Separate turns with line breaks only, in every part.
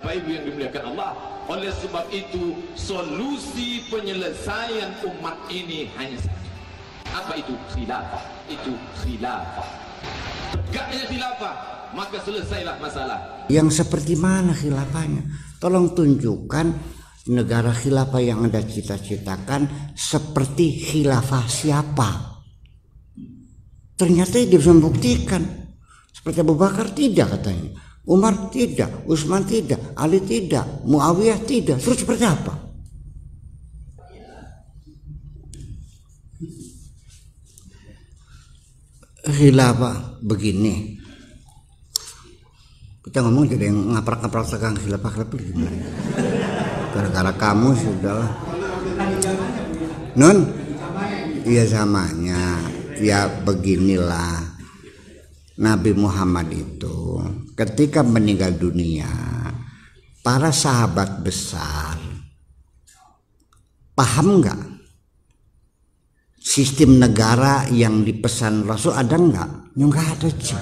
Bapak Ibu yang dimuliakan Allah, oleh sebab itu solusi penyelesaian umat ini hanya satu. Apa itu? Khilafah. Itu khilafah. Tegaknya khilafah, maka selesailah masalah.
Yang seperti mana khilafahnya? Tolong tunjukkan negara khilafah yang Anda cita-citakan seperti khilafah siapa? Ternyata dia bisa membuktikan. Seperti Abu Bakar tidak katanya, Umar tidak, Utsman tidak, Ali tidak, Muawiyah tidak. Terus seperti apa? Khilafah begini. Kita ngomong jadi yang ngaprak-ngaprak tegang khilafah gimana? Gara-gara kamu sudahlah. Nun, iya zamanya. Ya beginilah. Nabi Muhammad itu ketika meninggal dunia, para sahabat besar paham nggak sistem negara yang dipesan Rasul ada nggak? Yang nggak ada aja.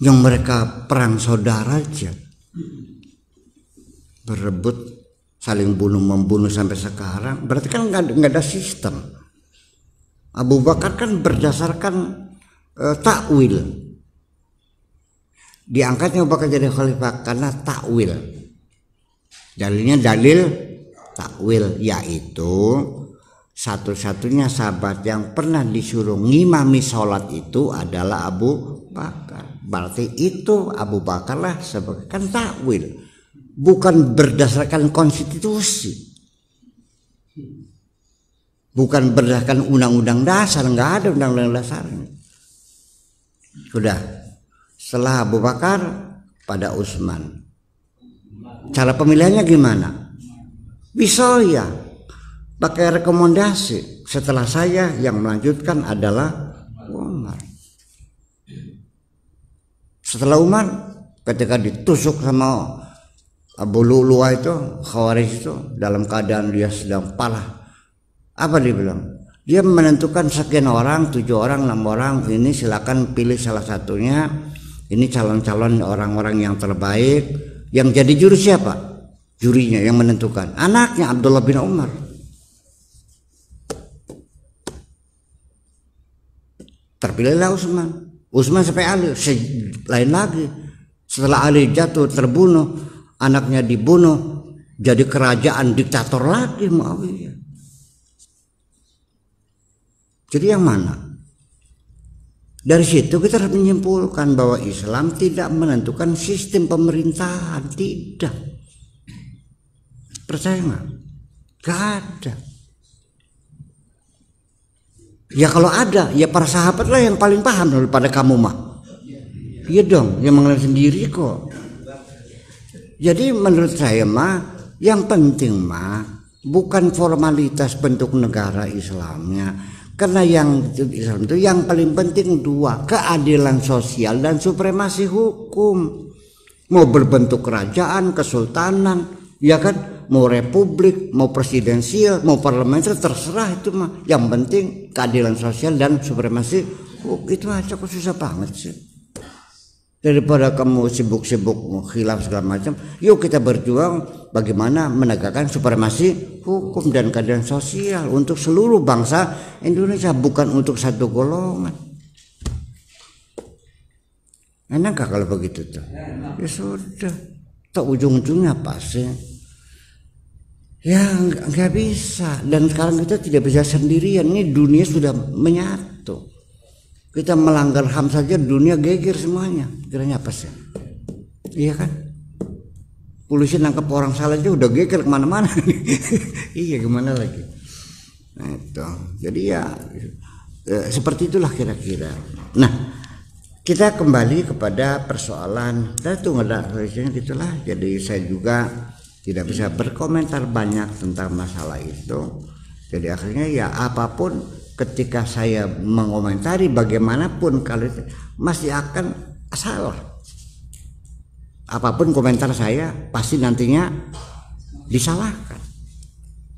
Yang mereka perang saudara aja, berebut, saling bunuh membunuh sampai sekarang. Berarti kan nggak ada sistem. Abu Bakar kan berdasarkan takwil, diangkatnya Abu Bakar jadi khalifah karena takwil. Dalilnya dalil takwil, yaitu satu-satunya sahabat yang pernah disuruh ngimami sholat itu adalah Abu Bakar. Berarti itu Abu Bakar lah sebagai kan takwil, bukan berdasarkan konstitusi, bukan berdasarkan undang-undang dasar. Nggak ada undang-undang dasarnya. Sudah, setelah Abu Bakar pada Utsman. Cara pemilihannya gimana? Bisa ya pakai rekomendasi. Setelah saya yang melanjutkan adalah Umar. Setelah Umar, ketika ditusuk sama Abu Lu'lu'ah itu, Khawarij itu, dalam keadaan dia sedang parah, apa dia bilang? Dia menentukan sekian orang, 7 orang, 6 orang, ini silakan pilih salah satunya. Ini calon-calon orang-orang yang terbaik. Yang jadi juri siapa? Jurinya yang menentukan anaknya Abdullah bin Umar. Terpilihlah Utsman. Utsman sampai Ali, lain lagi. Setelah Ali jatuh terbunuh, anaknya dibunuh, jadi kerajaan diktator lagi Muawiyah. Jadi yang mana? Dari situ kita harus menyimpulkan bahwa Islam tidak menentukan sistem pemerintahan, tidak. Percaya nggak? Gak ada. Ya kalau ada, ya para sahabat lah yang paling paham daripada kamu mah. Iya dong, yang mengenal sendiri kok. Jadi menurut saya mah, yang penting mah bukan formalitas bentuk negara Islamnya. Karena yang Islam itu yang paling penting 2, keadilan sosial dan supremasi hukum. Mau berbentuk kerajaan, kesultanan, ya kan, mau republik, mau presidensial, mau parlementer, terserah itu mah. Yang penting keadilan sosial dan supremasi hukum. Itu aja, kok susah banget sih. Daripada kamu sibuk-sibuk khilaf segala macam, yuk kita berjuang bagaimana menegakkan supremasi hukum dan keadilan sosial untuk seluruh bangsa Indonesia, bukan untuk satu golongan. Enak gak kalau begitu tuh? Ya sudah, tak ujung-ujungnya apa sih? Ya nggak bisa. Dan sekarang kita tidak bisa sendirian. Ini dunia sudah menyatu. Kita melanggar HAM saja dunia geger semuanya. Kiranya apa sih? Iya kan? Polisi nangkep orang salah aja udah geger kemana-mana. Iya, gimana lagi? Nah itu. Jadi ya seperti itulah kira-kira. Nah, kita kembali kepada persoalan. Itu nggak ada solusinya gitulah. Jadi saya juga tidak bisa berkomentar banyak tentang masalah itu. Jadi akhirnya ya apapun, ketika saya mengomentari bagaimanapun kalau masih akan salah. Apapun komentar saya pasti nantinya disalahkan.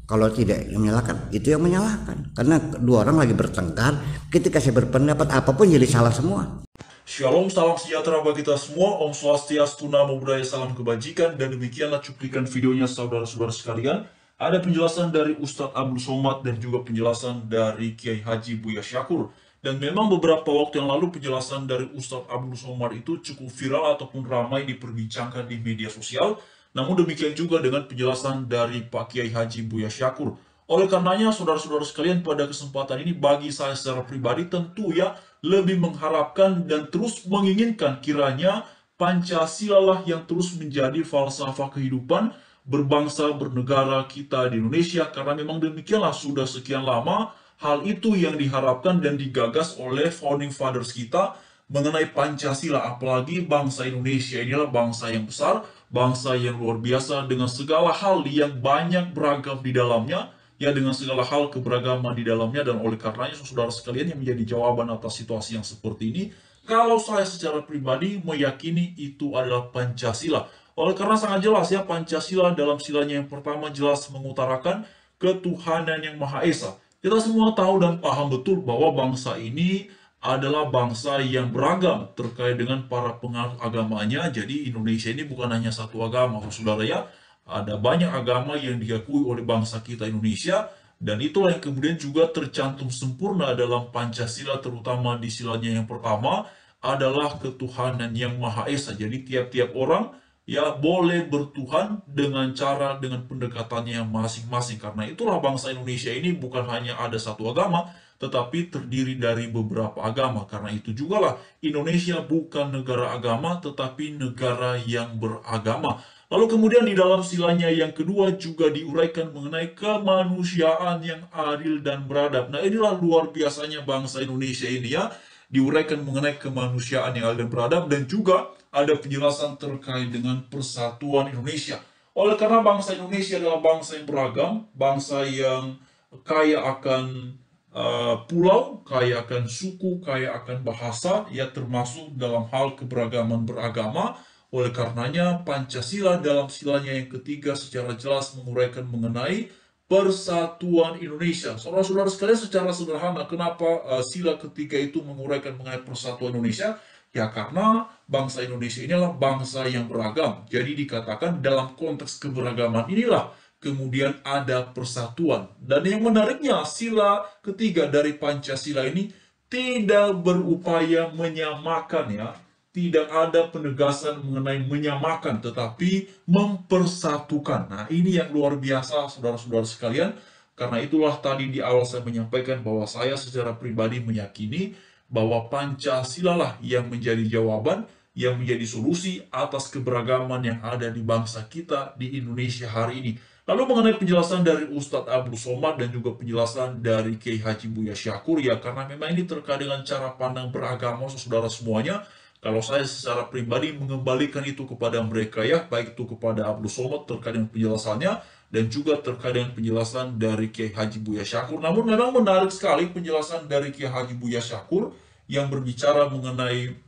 Kalau tidak yang menyalahkan, itu yang menyalahkan. Karena 2 orang lagi bertengkar, ketika saya berpendapat apapun jadi salah semua.
Shalom, salam sejahtera bagi kita semua. Om Swastiastu, Namo Buddhaya, salam kebajikan. Dan demikianlah cuplikan videonya saudara-saudara sekalian. Ada penjelasan dari Ustadz Abdul Somad dan juga penjelasan dari Kiai Haji Buya Syakur. Dan memang beberapa waktu yang lalu penjelasan dari Ustadz Abdul Somad itu cukup viral ataupun ramai diperbincangkan di media sosial. Namun demikian juga dengan penjelasan dari Pak Kiai Haji Buya Syakur. Oleh karenanya, saudara-saudara sekalian, pada kesempatan ini bagi saya secara pribadi tentu ya lebih mengharapkan dan terus menginginkan kiranya Pancasila lah yang terus menjadi falsafah kehidupan berbangsa bernegara kita di Indonesia, karena memang demikianlah sudah sekian lama hal itu yang diharapkan dan digagas oleh founding fathers kita mengenai Pancasila. Apalagi bangsa Indonesia inilah bangsa yang besar, bangsa yang luar biasa dengan segala hal yang banyak beragam di dalamnya, ya dengan segala hal keberagaman di dalamnya. Dan oleh karenanya saudara sekalian, yang menjadi jawaban atas situasi yang seperti ini, kalau saya secara pribadi meyakini itu adalah Pancasila. Oleh karena sangat jelas ya, Pancasila dalam silanya yang pertama jelas mengutarakan ketuhanan yang Maha Esa. Kita semua tahu dan paham betul bahwa bangsa ini adalah bangsa yang beragam terkait dengan para penganut agamanya. Jadi Indonesia ini bukan hanya satu agama, saudara ya. Ada banyak agama yang diakui oleh bangsa kita Indonesia, dan itulah yang kemudian juga tercantum sempurna dalam Pancasila, terutama di silanya yang pertama adalah ketuhanan yang Maha Esa. Jadi tiap-tiap orang ya boleh bertuhan dengan cara, dengan pendekatannya yang masing-masing. Karena itulah bangsa Indonesia ini bukan hanya ada satu agama, tetapi terdiri dari beberapa agama. Karena itu jugalah Indonesia bukan negara agama, tetapi negara yang beragama. Lalu kemudian di dalam silanya yang kedua juga diuraikan mengenai kemanusiaan yang adil dan beradab. Nah, inilah luar biasanya bangsa Indonesia ini ya, diuraikan mengenai kemanusiaan yang adil dan beradab, dan juga ada penjelasan terkait dengan persatuan Indonesia. Oleh karena bangsa Indonesia adalah bangsa yang beragam, bangsa yang kaya akan pulau, kaya akan suku, kaya akan bahasa, ya termasuk dalam hal keberagaman beragama. Oleh karenanya Pancasila dalam silanya yang ketiga secara jelas menguraikan mengenai persatuan Indonesia. Saudara-saudara sekalian, secara sederhana kenapa sila ketiga itu menguraikan mengenai persatuan Indonesia? Ya karena bangsa Indonesia inilah bangsa yang beragam. Jadi dikatakan dalam konteks keberagaman inilah kemudian ada persatuan. Dan yang menariknya, sila ketiga dari Pancasila ini tidak berupaya menyamakan ya. Tidak ada penegasan mengenai menyamakan, tetapi mempersatukan. Nah, ini yang luar biasa, saudara-saudara sekalian. Karena itulah tadi di awal saya menyampaikan bahwa saya secara pribadi meyakini bahwa Pancasila lah yang menjadi jawaban, yang menjadi solusi atas keberagaman yang ada di bangsa kita di Indonesia hari ini. Lalu mengenai penjelasan dari Ustadz Abdul Somad dan juga penjelasan dari Kiai Haji Buya Syakur, ya karena memang ini terkait dengan cara pandang beragama saudara semuanya. Kalau saya secara pribadi mengembalikan itu kepada mereka ya, baik itu kepada Abdul Somad terkait dengan penjelasannya, dan juga terkait dengan penjelasan dari Kiai Haji Buya Syakur. Namun memang menarik sekali penjelasan dari Kiai Haji Buya Syakur yang berbicara mengenai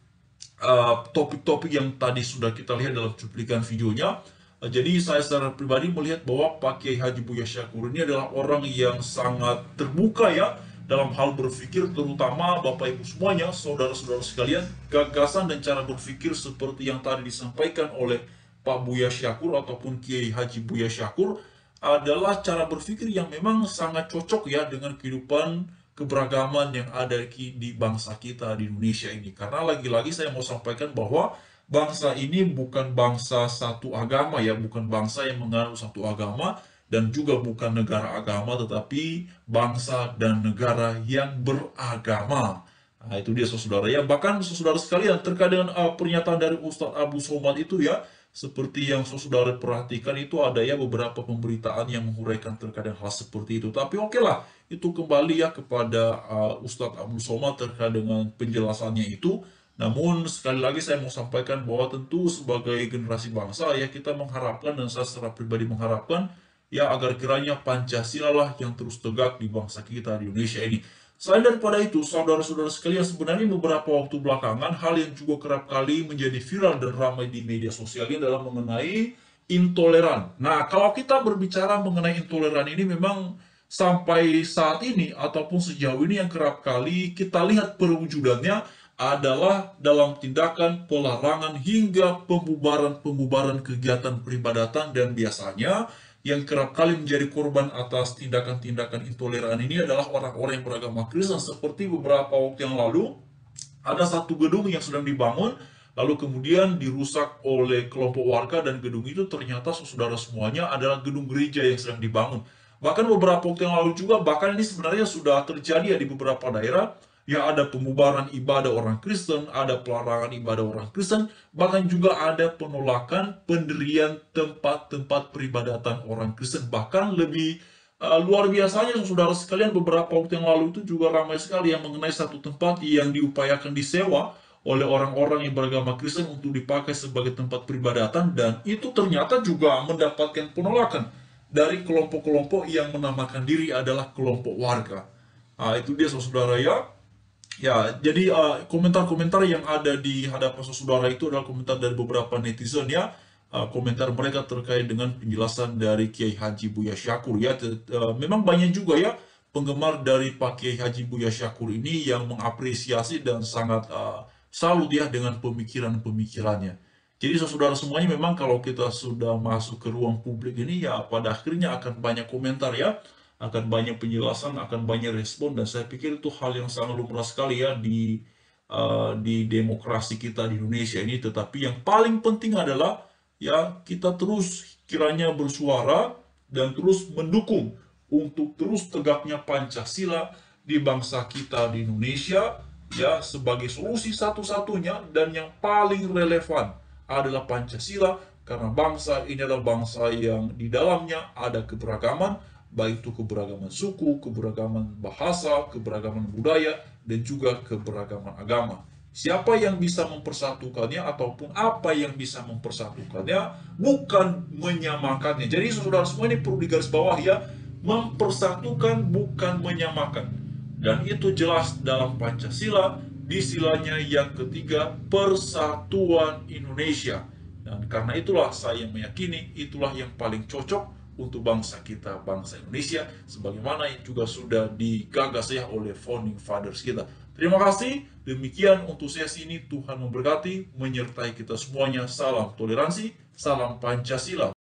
topik-topik yang tadi sudah kita lihat dalam cuplikan videonya. Jadi saya secara pribadi melihat bahwa Pak Kiai Haji Buya Syakur ini adalah orang yang sangat terbuka ya, dalam hal berpikir, terutama Bapak Ibu semuanya, saudara-saudara sekalian, gagasan dan cara berpikir seperti yang tadi disampaikan oleh Pak Buya Syakur ataupun Kiai Haji Buya Syakur adalah cara berpikir yang memang sangat cocok ya dengan kehidupan keberagaman yang ada di bangsa kita di Indonesia ini. Karena lagi-lagi saya mau sampaikan bahwa bangsa ini bukan bangsa satu agama ya, bukan bangsa yang menganut satu agama, dan juga bukan negara agama, tetapi bangsa dan negara yang beragama. Nah, itu dia saudara ya. Bahkan saudara sekalian, terkait dengan pernyataan dari Ustadz Abdul Somad itu ya, seperti yang saudara perhatikan itu ada ya beberapa pemberitaan yang menguraikan terkait dengan hal seperti itu. Tapi oke lah, itu kembali ya kepada Ustadz Abdul Somad terkait dengan penjelasannya itu. Namun sekali lagi saya mau sampaikan bahwa tentu sebagai generasi bangsa ya, kita mengharapkan, dan saya secara pribadi mengharapkan ya agar kiranya Pancasila lah yang terus tegak di bangsa kita di Indonesia ini. Selain daripada itu, saudara-saudara sekalian, sebenarnya beberapa waktu belakangan hal yang juga kerap kali menjadi viral dan ramai di media sosial ini adalah mengenai intoleran. Nah, kalau kita berbicara mengenai intoleran ini, memang sampai saat ini ataupun sejauh ini yang kerap kali kita lihat perwujudannya adalah dalam tindakan pelarangan hingga pembubaran kegiatan peribadatan, dan biasanya yang kerap kali menjadi korban atas tindakan-tindakan intoleran ini adalah orang-orang yang beragama Kristen. Seperti beberapa waktu yang lalu, ada satu gedung yang sedang dibangun, lalu kemudian dirusak oleh kelompok warga, dan gedung itu ternyata saudara semuanya adalah gedung gereja yang sedang dibangun. Bahkan beberapa waktu yang lalu juga, bahkan ini sebenarnya sudah terjadi di beberapa daerah, ya ada pembubaran ibadah orang Kristen, ada pelarangan ibadah orang Kristen, bahkan juga ada penolakan pendirian tempat-tempat peribadatan orang Kristen. Bahkan lebih luar biasanya, saudara sekalian, beberapa waktu yang lalu itu juga ramai sekali yang mengenai satu tempat yang diupayakan disewa oleh orang-orang yang beragama Kristen untuk dipakai sebagai tempat peribadatan, dan itu ternyata juga mendapatkan penolakan dari kelompok-kelompok yang menamakan diri adalah kelompok warga. Nah, itu dia saudara ya. Ya, jadi komentar-komentar yang ada di hadapan saudara itu adalah komentar dari beberapa netizen ya. Komentar mereka terkait dengan penjelasan dari Kiai Haji Buya Syakur ya. Memang banyak juga ya penggemar dari Pak Kiai Haji Buya Syakur ini yang mengapresiasi dan sangat salut ya dengan pemikiran-pemikirannya. Jadi saudara semuanya, memang kalau kita sudah masuk ke ruang publik ini ya pada akhirnya akan banyak komentar ya, akan banyak penjelasan, akan banyak respon, dan saya pikir itu hal yang sangat lumrah sekali ya di demokrasi kita di Indonesia ini. Tetapi yang paling penting adalah ya kita terus kiranya bersuara dan terus mendukung untuk terus tegaknya Pancasila di bangsa kita di Indonesia ya, sebagai solusi satu-satunya dan yang paling relevan adalah Pancasila, karena bangsa ini adalah bangsa yang di dalamnya ada keberagaman, baik itu keberagaman suku, keberagaman bahasa, keberagaman budaya, dan juga keberagaman agama. Siapa yang bisa mempersatukannya ataupun apa yang bisa mempersatukannya, bukan menyamakannya. Jadi saudara semua, ini perlu digarisbawahi ya, mempersatukan bukan menyamakan. Dan itu jelas dalam Pancasila, di silanya yang ketiga, Persatuan Indonesia. Dan karena itulah saya meyakini itulah yang paling cocok untuk bangsa kita, bangsa Indonesia, sebagaimana yang juga sudah digagas ya oleh founding fathers kita. Terima kasih. Demikian untuk sesi ini. Tuhan memberkati, menyertai kita semuanya. Salam toleransi, salam Pancasila.